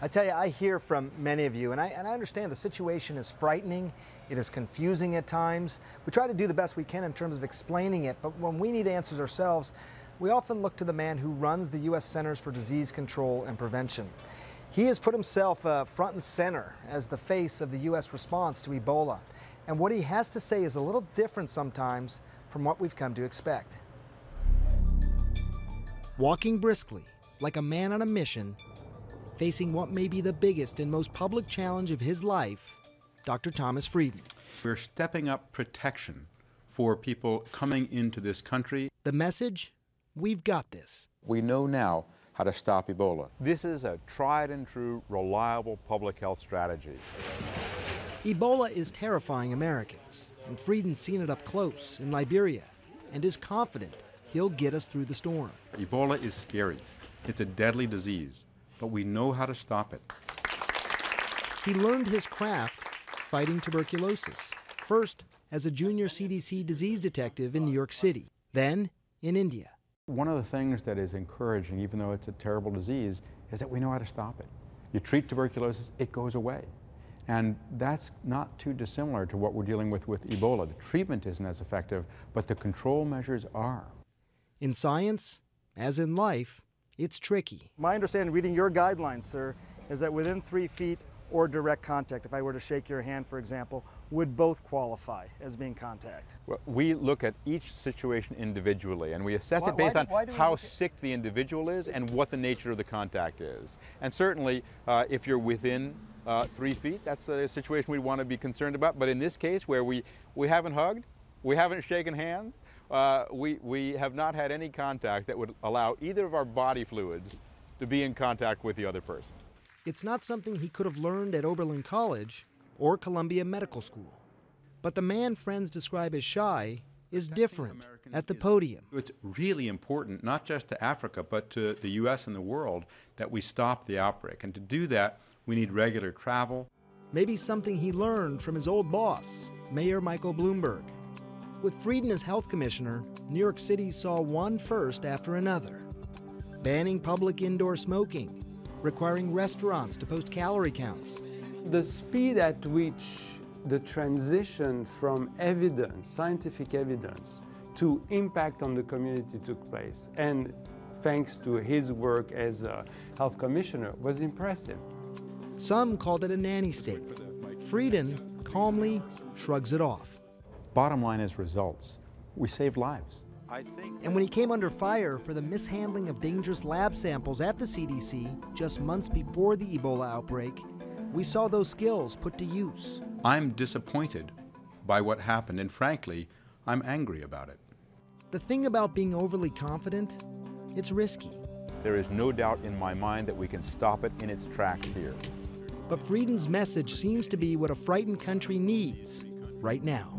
I tell you, I hear from many of you, and I understand the situation is frightening. It is confusing at times. We try to do the best we can in terms of explaining it, but when we need answers ourselves, we often look to the man who runs the U.S. Centers for Disease Control and Prevention. He has put himself front and center as the face of the U.S. response to Ebola. And what he has to say is a little different sometimes from what we've come to expect. Walking briskly, like a man on a mission, facing what may be the biggest and most public challenge of his life, Dr. Thomas Frieden. We're stepping up protection for people coming into this country. The message? We've got this. We know now how to stop Ebola. This is a tried and true, reliable public health strategy. Ebola is terrifying Americans, and Frieden's seen it up close in Liberia and is confident he'll get us through the storm. Ebola is scary. It's a deadly disease, but we know how to stop it. He learned his craft fighting tuberculosis, first as a junior CDC disease detective in New York City, then in India. One of the things that is encouraging, even though it's a terrible disease, is that we know how to stop it. You treat tuberculosis, it goes away. And that's not too dissimilar to what we're dealing with Ebola. The treatment isn't as effective, but the control measures are. In science, as in life, it's tricky. My understanding, reading your guidelines, sir, is that within 3 feet or direct contact, if I were to shake your hand, for example, would both qualify as being contact. Well, we look at each situation individually, and we assess it based on how sick the individual is and what the nature of the contact is. And certainly, if you're within 3 feet, that's a situation we want to be concerned about. But in this case, where we haven't hugged, we haven't shaken hands, we have not had any contact that would allow either of our body fluids to be in contact with the other person. It's not something he could have learned at Oberlin College or Columbia Medical School. But the man friends describe as shy is different at the podium. It's really important, not just to Africa, but to the U.S. and the world, that we stop the outbreak. And to do that, we need regular travel. Maybe something he learned from his old boss, Mayor Michael Bloomberg. With Frieden as health commissioner, New York City saw one first after another. Banning public indoor smoking, requiring restaurants to post calorie counts. The speed at which the transition from evidence, scientific evidence, to impact on the community took place, and thanks to his work as a health commissioner, was impressive. Some called it a nanny state. Frieden calmly shrugs it off. Bottom line is results. We saved lives. And when he came under fire for the mishandling of dangerous lab samples at the CDC just months before the Ebola outbreak, we saw those skills put to use. I'm disappointed by what happened, and frankly, I'm angry about it. The thing about being overly confident, it's risky. There is no doubt in my mind that we can stop it in its tracks here. But Frieden's message seems to be what a frightened country needs right now.